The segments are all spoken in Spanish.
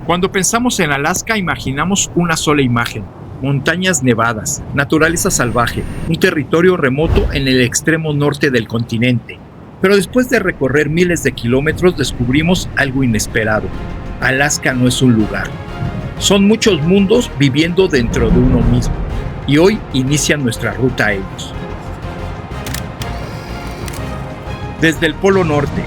Cuando pensamos en Alaska, imaginamos una sola imagen: montañas nevadas, naturaleza salvaje, un territorio remoto en el extremo norte del continente. Pero después de recorrer miles de kilómetros, descubrimos algo inesperado. Alaska no es un lugar. Son muchos mundos viviendo dentro de uno mismo. Y hoy inicia nuestra ruta a ellos. Desde el Polo Norte,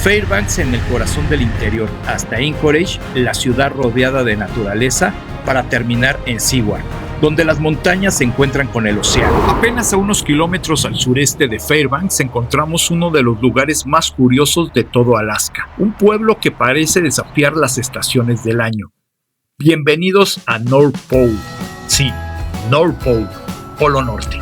Fairbanks en el corazón del interior, hasta Anchorage, la ciudad rodeada de naturaleza, para terminar en Seward, donde las montañas se encuentran con el océano. Apenas a unos kilómetros al sureste de Fairbanks encontramos uno de los lugares más curiosos de todo Alaska, un pueblo que parece desafiar las estaciones del año. Bienvenidos a North Pole. Sí, North Pole, Polo Norte,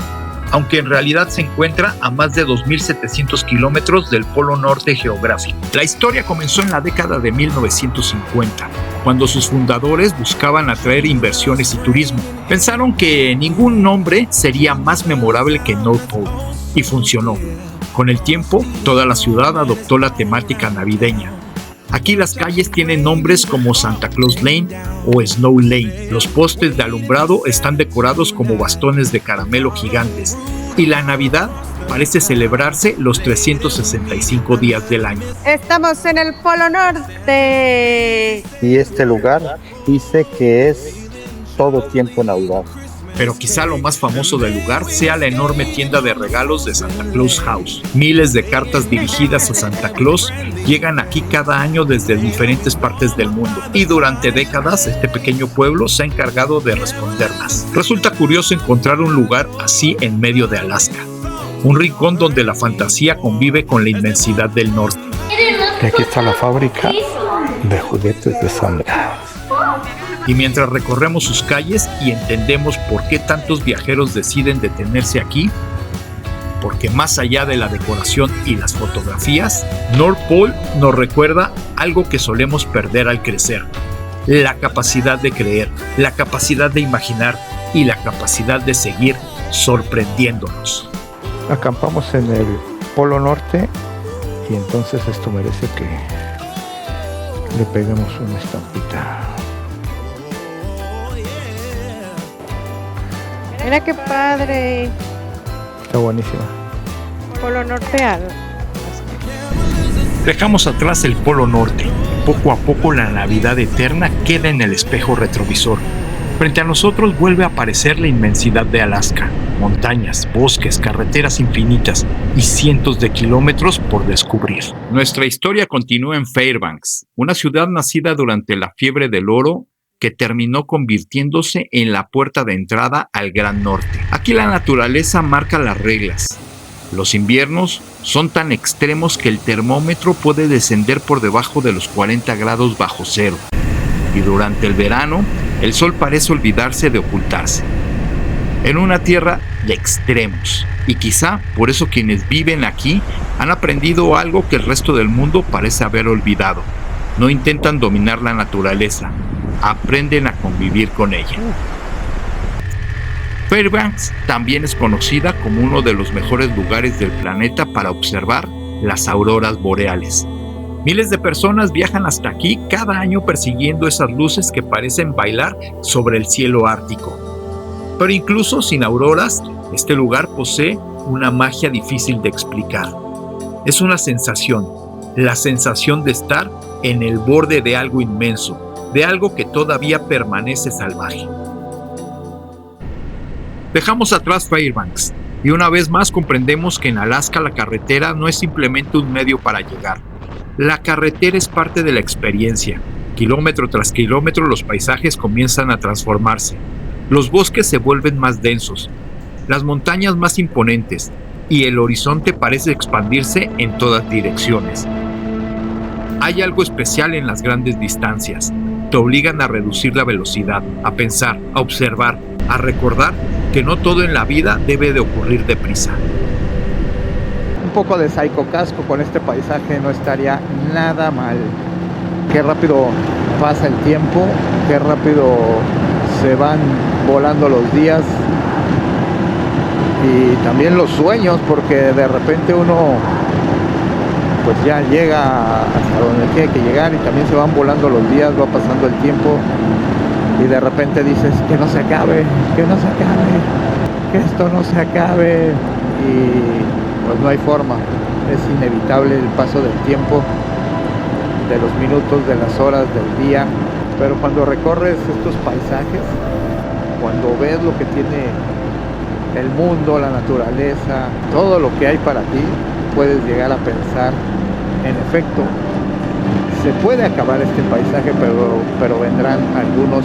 aunque en realidad se encuentra a más de 2.700 kilómetros del Polo Norte geográfico. La historia comenzó en la década de 1950, cuando sus fundadores buscaban atraer inversiones y turismo. Pensaron que ningún nombre sería más memorable que North Pole, y funcionó. Con el tiempo, toda la ciudad adoptó la temática navideña. Aquí las calles tienen nombres como Santa Claus Lane o Snow Lane. Los postes de alumbrado están decorados como bastones de caramelo gigantes. Y la Navidad parece celebrarse los 365 días del año. Estamos en el Polo Norte. Y este lugar dice que es todo tiempo Navidad. Pero quizá lo más famoso del lugar sea la enorme tienda de regalos de Santa Claus House. Miles de cartas dirigidas a Santa Claus llegan aquí cada año desde diferentes partes del mundo, y durante décadas este pequeño pueblo se ha encargado de responderlas. Resulta curioso encontrar un lugar así en medio de Alaska, un rincón donde la fantasía convive con la inmensidad del norte. Y aquí está la fábrica de juguetes de Santa. Y mientras recorremos sus calles y entendemos por qué tantos viajeros deciden detenerse aquí, porque más allá de la decoración y las fotografías, North Pole nos recuerda algo que solemos perder al crecer: la capacidad de creer, la capacidad de imaginar y la capacidad de seguir sorprendiéndonos. Acampamos en el Polo Norte y entonces esto merece que le peguemos una estampita. Mira qué padre. Está buenísima. Polo Norte al... Dejamos atrás el Polo Norte. Poco a poco la Navidad eterna queda en el espejo retrovisor. Frente a nosotros vuelve a aparecer la inmensidad de Alaska. Montañas, bosques, carreteras infinitas y cientos de kilómetros por descubrir. Nuestra historia continúa en Fairbanks, una ciudad nacida durante la fiebre del oro que terminó convirtiéndose en la puerta de entrada al Gran Norte. Aquí la naturaleza marca las reglas. Los inviernos son tan extremos que el termómetro puede descender por debajo de los 40 grados bajo cero. Y durante el verano, el sol parece olvidarse de ocultarse. En una tierra de extremos. Y quizá por eso quienes viven aquí han aprendido algo que el resto del mundo parece haber olvidado. No intentan dominar la naturaleza, aprenden a convivir con ella. Fairbanks también es conocida como uno de los mejores lugares del planeta para observar las auroras boreales. Miles de personas viajan hasta aquí cada año persiguiendo esas luces que parecen bailar sobre el cielo ártico. Pero incluso sin auroras, este lugar posee una magia difícil de explicar. Es una sensación, la sensación de estar en el borde de algo inmenso, de algo que todavía permanece salvaje. Dejamos atrás Fairbanks y una vez más comprendemos que en Alaska la carretera no es simplemente un medio para llegar. La carretera es parte de la experiencia. Kilómetro tras kilómetro los paisajes comienzan a transformarse. Los bosques se vuelven más densos, las montañas más imponentes y el horizonte parece expandirse en todas direcciones. Hay algo especial en las grandes distancias. Te obligan a reducir la velocidad, a pensar, a observar, a recordar que no todo en la vida debe de ocurrir deprisa. Un poco de Psycho Casco con este paisaje no estaría nada mal. Qué rápido pasa el tiempo, qué rápido se van volando los días y también los sueños, porque de repente uno pues ya llega hasta donde tiene que llegar y también se van volando los días, va pasando el tiempo y de repente dices que no se acabe, que no se acabe, que esto no se acabe y pues no hay forma, es inevitable el paso del tiempo, de los minutos, de las horas, del día, pero cuando recorres estos paisajes, cuando ves lo que tiene el mundo, la naturaleza, todo lo que hay para ti, puedes llegar a pensar, en efecto, se puede acabar este paisaje, pero vendrán algunos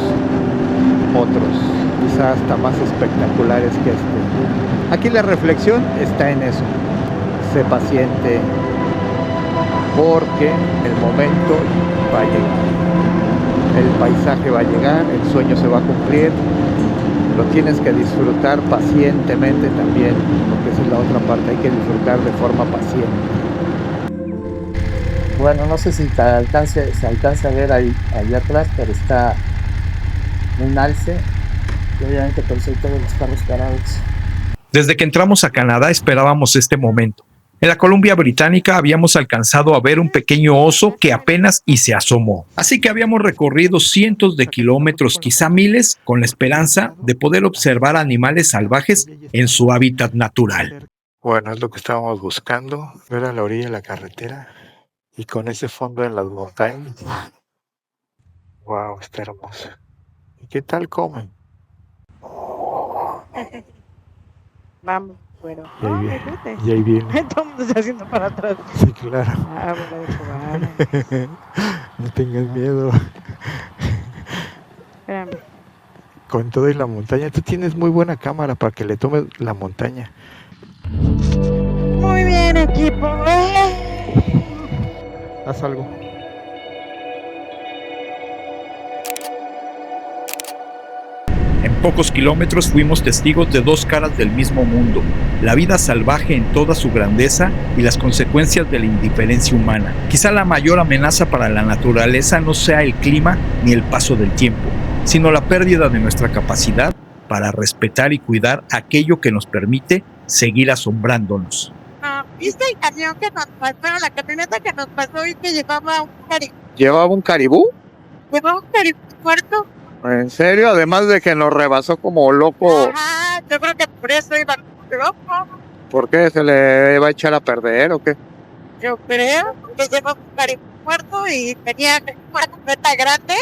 otros, quizás hasta más espectaculares que este. Aquí la reflexión está en eso, sé paciente, porque el momento va a llegar, el paisaje va a llegar, el sueño se va a cumplir, lo tienes que disfrutar pacientemente también, porque esa es la otra parte, hay que disfrutar de forma paciente. Bueno, no sé si se alcanza a ver ahí atrás, pero está un alce y obviamente por eso hay todos los carros parados. Desde que entramos a Canadá esperábamos este momento. En la Columbia Británica habíamos alcanzado a ver un pequeño oso que apenas y se asomó. Así que habíamos recorrido cientos de kilómetros, quizá miles, con la esperanza de poder observar animales salvajes en su hábitat natural. Bueno, es lo que estábamos buscando, ver a la orilla de la carretera y con ese fondo en las montañas. Wow, está hermoso. ¿Y qué tal comen? Vamos, pero. Y ahí No, viene. fíjate. Y ahí viene. Todo el mundo está haciendo para atrás. Sí, claro. Ah, bola de cobarde. No tengas miedo. Espérame. Con todo y la montaña, tú tienes muy buena cámara para que le tomes la montaña. Muy bien, equipo. Haz algo. En pocos kilómetros fuimos testigos de dos caras del mismo mundo, la vida salvaje en toda su grandeza y las consecuencias de la indiferencia humana. Quizá la mayor amenaza para la naturaleza no sea el clima ni el paso del tiempo, sino la pérdida de nuestra capacidad para respetar y cuidar aquello que nos permite seguir asombrándonos. ¿Viste el camión que nos pasó? La camioneta que nos pasó y que llevaba un caribú. ¿Llevaba un caribú? Llevaba un caribú muerto. ¿En serio? Además de que nos rebasó como loco. Ajá, yo creo que por eso iba loco. ¿Por qué? ¿Se le va a echar a perder o qué? Yo creo que llevaba un caribú muerto y tenía una cubeta grande,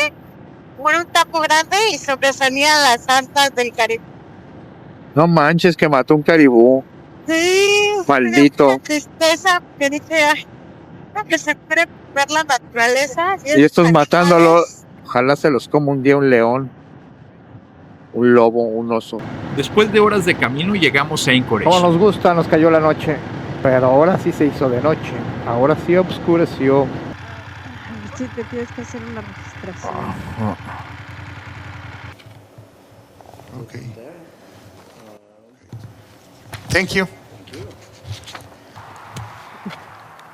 un tapo grande y sobresalían las antas del caribú. No manches, que mató un caribú. Sí, Maldito. una tristeza que dije, ay, no, que se puede ver la naturaleza. Y estos matándolos, ojalá se los coma un día un león, un lobo, un oso. Después de horas de camino llegamos a Anchorage. Como nos gusta, nos cayó la noche, pero ahora sí se hizo de noche. Ahora sí oscureció. Sí, te tienes que hacer una registración. Okay. Thank you.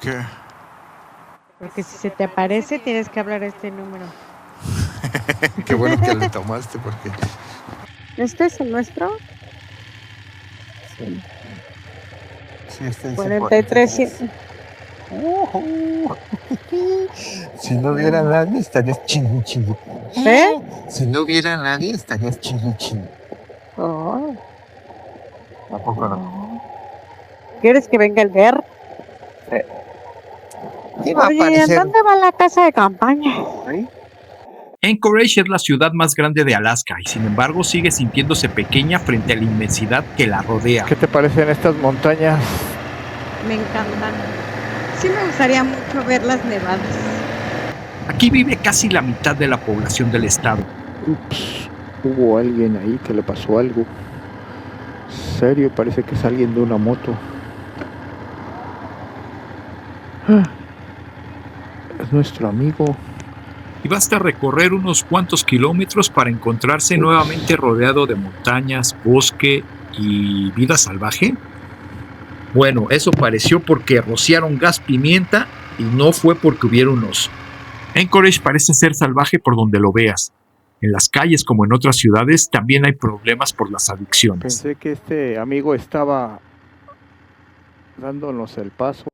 ¿Qué? Porque si se te aparece, tienes que hablar este número. Qué bueno que le tomaste porque... ¿Este es el nuestro? Sí, este dice 43. Si no hubiera nadie, estarías chingo. ¿Eh? Si no hubiera nadie, estarías chingo. Oh. ¿A poco no? ¿Quieres que venga el ver? Oye, ¿en dónde va la casa de campaña? Anchorage es la ciudad más grande de Alaska y sin embargo sigue sintiéndose pequeña frente a la inmensidad que la rodea. ¿Qué te parecen estas montañas? Me encantan. Sí me gustaría mucho ver las nevadas. Aquí vive casi la mitad de la población del estado. Ups, hubo alguien ahí que le pasó algo. Serio, parece que es alguien de una moto. Es nuestro amigo. Y basta recorrer unos cuantos kilómetros para encontrarse nuevamente rodeado de montañas, bosque y vida salvaje. Bueno, eso pareció porque rociaron gas pimienta y no fue porque hubiera un oso. Anchorage parece ser salvaje por donde lo veas. En las calles, como en otras ciudades, también hay problemas por las adicciones. Pensé que este amigo estaba dándonos el paso.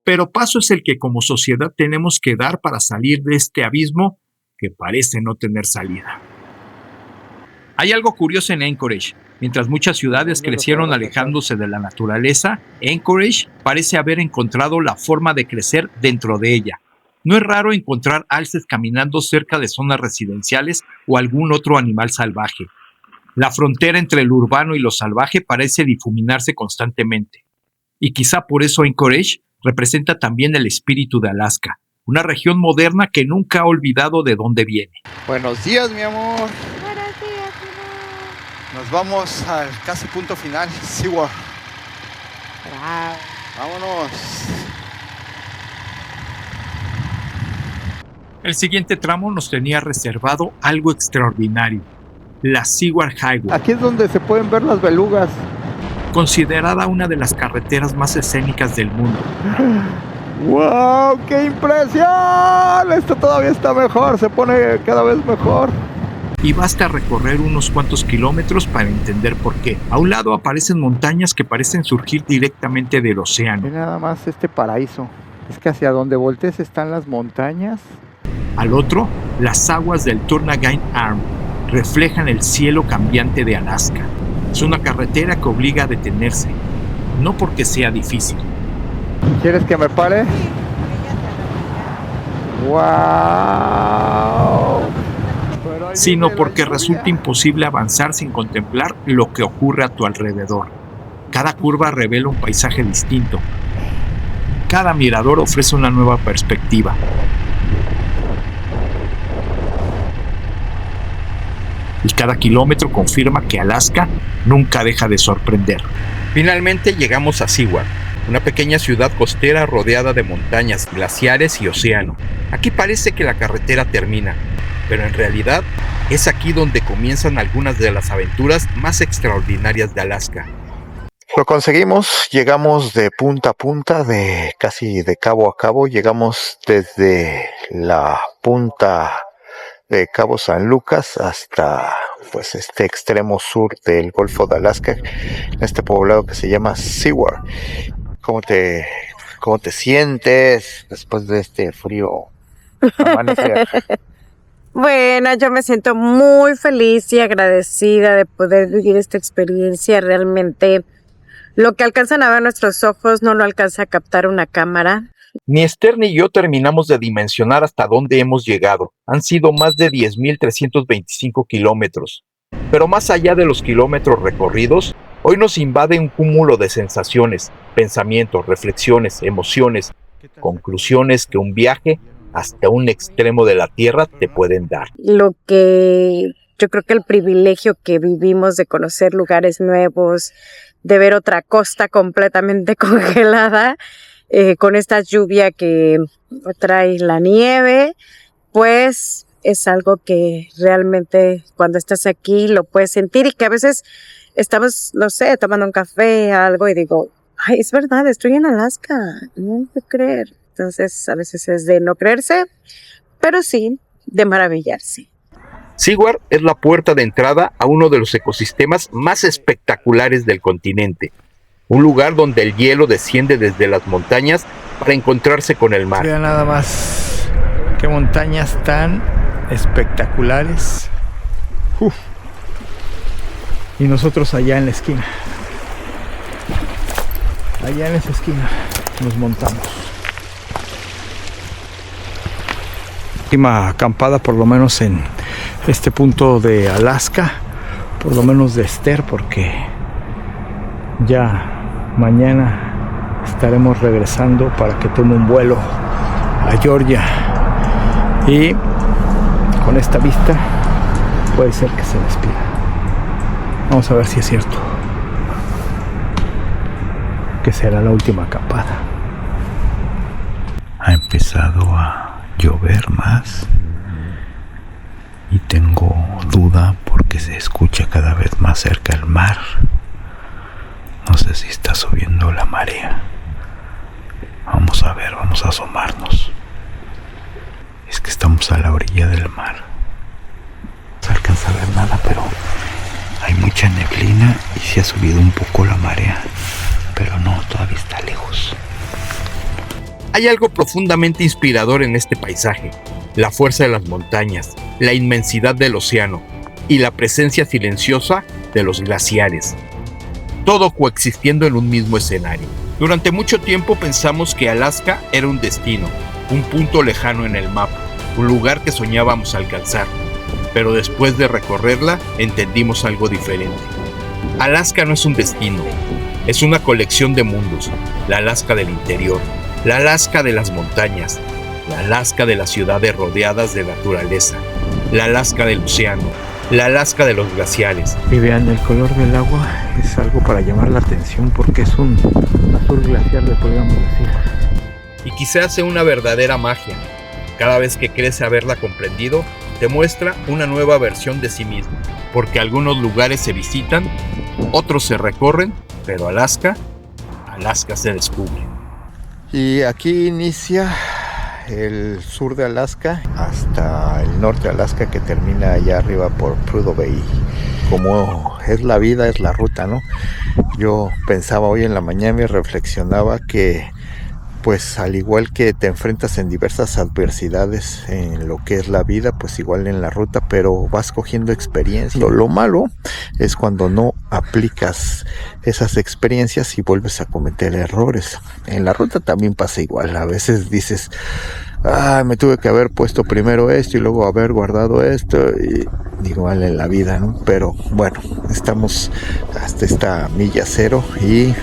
pero paso es el que como sociedad tenemos que dar para salir de este abismo que parece no tener salida. Hay algo curioso en Anchorage. Mientras muchas ciudades crecieron alejándose de la naturaleza, Anchorage parece haber encontrado la forma de crecer dentro de ella. No es raro encontrar alces caminando cerca de zonas residenciales o algún otro animal salvaje. La frontera entre lo urbano y lo salvaje parece difuminarse constantemente. Y quizá por eso Anchorage representa también el espíritu de Alaska, una región moderna que nunca ha olvidado de dónde viene. Buenos días, mi amor. Buenos días, amor. Nos vamos al casi punto final, Seward. Bravo. Vámonos. El siguiente tramo nos tenía reservado algo extraordinario, la Seward Highway. Aquí es donde se pueden ver las belugas. Considerada una de las carreteras más escénicas del mundo. ¡Wow! ¡Qué impresión! Esto todavía está mejor, se pone cada vez mejor. Y basta recorrer unos cuantos kilómetros para entender por qué. A un lado aparecen montañas que parecen surgir directamente del océano. Y nada más este paraíso. Es que hacia donde voltees están las montañas. Al otro, las aguas del Turnagain Arm reflejan el cielo cambiante de Alaska. Es una carretera que obliga a detenerse, no porque sea difícil. ¿Quieres que me pare? ¡Wow! Sino porque resulta imposible avanzar sin contemplar lo que ocurre a tu alrededor. Cada curva revela un paisaje distinto. Cada mirador ofrece una nueva perspectiva. Y cada kilómetro confirma que Alaska nunca deja de sorprender. Finalmente llegamos a Seward, una pequeña ciudad costera rodeada de montañas, glaciares y océano. Aquí parece que la carretera termina, pero en realidad es aquí donde comienzan algunas de las aventuras más extraordinarias de Alaska. Lo conseguimos, llegamos de punta a punta, casi de cabo a cabo. Llegamos desde la punta de Cabo San Lucas hasta pues este extremo sur del Golfo de Alaska, en este poblado que se llama Seward. ¿Cómo te sientes después de este frío amanecer? Bueno, yo me siento muy feliz y agradecida de poder vivir esta experiencia. Realmente lo que alcanzan a ver nuestros ojos no lo alcanza a captar una cámara. Ni Esther ni yo terminamos de dimensionar hasta dónde hemos llegado. Han sido más de 10.325 kilómetros. Pero más allá de los kilómetros recorridos, hoy nos invade un cúmulo de sensaciones, pensamientos, reflexiones, emociones, conclusiones que un viaje hasta un extremo de la Tierra te pueden dar. Lo que yo creo que el privilegio que vivimos de conocer lugares nuevos, de ver otra costa completamente congelada, con esta lluvia que trae la nieve, pues es algo que realmente cuando estás aquí lo puedes sentir, y que a veces estamos, no sé, tomando un café, algo, y digo, ay, es verdad, estoy en Alaska, no puedo creer. Entonces a veces es de no creerse, pero sí de maravillarse. Seward es la puerta de entrada a uno de los ecosistemas más espectaculares del continente. Un lugar donde el hielo desciende desde las montañas para encontrarse con el mar. Mira nada más, qué montañas tan espectaculares. Y nosotros allá en la esquina. Allá en esa esquina nos montamos. Última acampada, por lo menos en este punto de Alaska, por lo menos de Esther, porque ya mañana estaremos regresando para que tome un vuelo a Georgia, y con esta vista puede ser que se despida. Vamos a ver si es cierto que será la última acampada. Ha empezado a llover más y tengo duda porque se escucha cada vez más cerca el mar. No sé si está subiendo la marea. Vamos a ver, vamos a asomarnos. Es que estamos a la orilla del mar. No se alcanza a ver nada, pero hay mucha neblina y se ha subido un poco la marea. Pero no, todavía está lejos. Hay algo profundamente inspirador en este paisaje: la fuerza de las montañas, la inmensidad del océano y la presencia silenciosa de los glaciares, todo coexistiendo en un mismo escenario. Durante mucho tiempo pensamos que Alaska era un destino, un punto lejano en el mapa, un lugar que soñábamos alcanzar, pero después de recorrerla entendimos algo diferente. Alaska no es un destino, es una colección de mundos: la Alaska del interior, la Alaska de las montañas, la Alaska de las ciudades rodeadas de naturaleza, la Alaska del océano, la Alaska de los glaciares. Y vean, el color del agua es algo para llamar la atención porque es un azul glacial, le podríamos decir. Y quizá sea una verdadera magia. Cada vez que crees haberla comprendido, te muestra una nueva versión de sí mismo, porque algunos lugares se visitan, otros se recorren, pero Alaska se descubre. Y aquí inicia el sur de Alaska hasta el norte de Alaska, que termina allá arriba por Prudhoe Bay. Como es la vida, es la ruta, ¿no? Yo pensaba hoy en la mañana y reflexionaba que pues al igual que te enfrentas en diversas adversidades en lo que es la vida, pues igual en la ruta, pero vas cogiendo experiencia. Lo malo es cuando no aplicas esas experiencias y vuelves a cometer errores. En la ruta también pasa igual. A veces dices, me tuve que haber puesto primero esto y luego haber guardado esto, y igual en la vida, ¿no? Pero bueno, estamos hasta esta milla cero y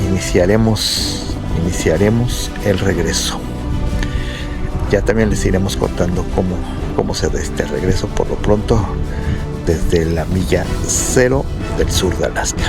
iniciaremos el regreso. Ya también les iremos contando cómo se da este regreso, por lo pronto desde la milla cero del sur de Alaska.